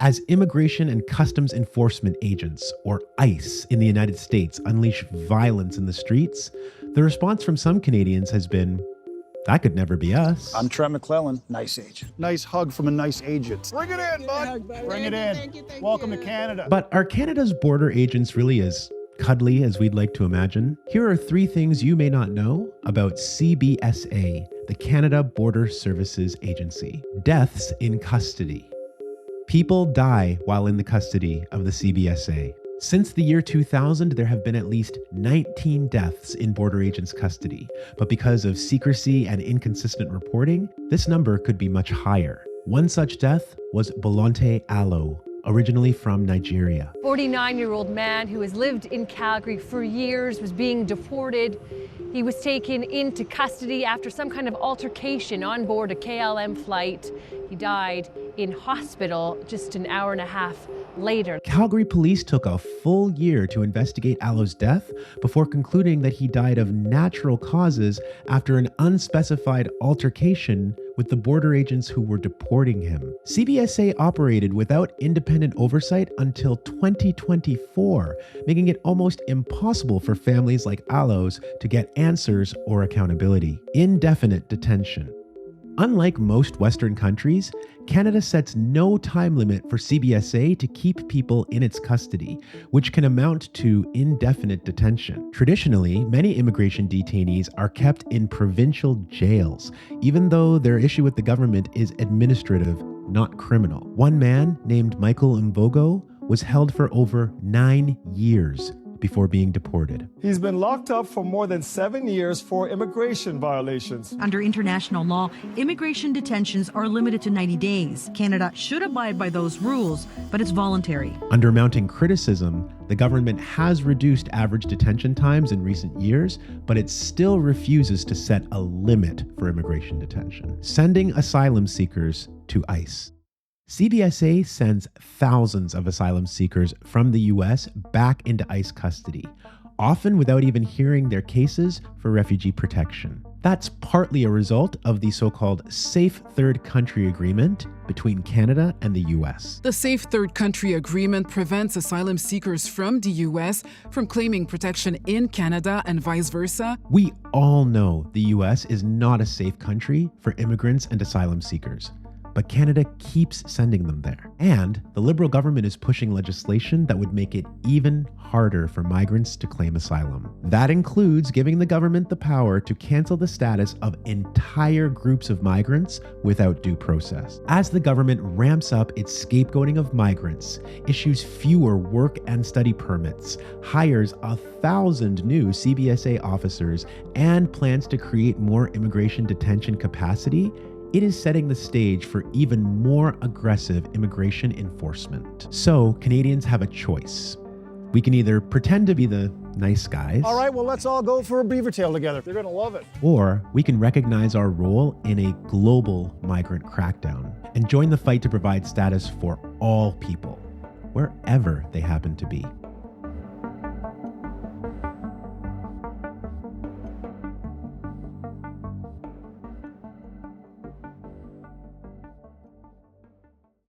As Immigration and Customs Enforcement Agents, or ICE, in the United States unleash violence in the streets, the response from some Canadians has been, that could never be us. I'm Trent McClellan, nice agent. Nice hug from a nice agent. Bring it in, bud. Bring it in. Thank you. Welcome to Canada. But are Canada's border agents really as cuddly as we'd like to imagine? Here are 3 things you may not know about CBSA, the Canada Border Services Agency. Deaths in custody. People die while in the custody of the CBSA. Since the year 2000, there have been at least 19 deaths in border agents' custody, but because of secrecy and inconsistent reporting, this number could be much higher. One such death was Bolonte Allo, originally from Nigeria. 49-year-old man who has lived in Calgary for years was being deported. He was taken into custody after some kind of altercation on board a KLM flight. He died in hospital just an hour and a half later. Calgary police took a full year to investigate Allo's death before concluding that he died of natural causes after an unspecified altercation with the border agents who were deporting him. CBSA operated without independent oversight until 2024, making it almost impossible for families like Allo's to get answers or accountability. Indefinite detention. Unlike most Western countries, Canada sets no time limit for CBSA to keep people in its custody, which can amount to indefinite detention. Traditionally, many immigration detainees are kept in provincial jails, even though their issue with the government is administrative, not criminal. One man, named Michael Mvogo, was held for over 9 years before being deported. He's been locked up for more than 7 years for immigration violations. Under international law, immigration detentions are limited to 90 days. Canada should abide by those rules, but it's voluntary. Under mounting criticism, the government has reduced average detention times in recent years, but it still refuses to set a limit for immigration detention, sending asylum seekers to ICE. CBSA sends thousands of asylum seekers from the US back into ICE custody, often without even hearing their cases for refugee protection. That's partly a result of the so-called Safe Third Country Agreement between Canada and the US. The Safe Third Country Agreement prevents asylum seekers from the US from claiming protection in Canada and vice versa. We all know the US is not a safe country for immigrants and asylum seekers, but Canada keeps sending them there. And the Liberal government is pushing legislation that would make it even harder for migrants to claim asylum. That includes giving the government the power to cancel the status of entire groups of migrants without due process. As the government ramps up its scapegoating of migrants, issues fewer work and study permits, hires 1,000 new CBSA officers, and plans to create more immigration detention capacity, it is setting the stage for even more aggressive immigration enforcement. So Canadians have a choice. We can either pretend to be the nice guys. All right, well, let's all go for a beaver tail together. They're gonna love it. Or we can recognize our role in a global migrant crackdown and join the fight to provide status for all people, wherever they happen to be.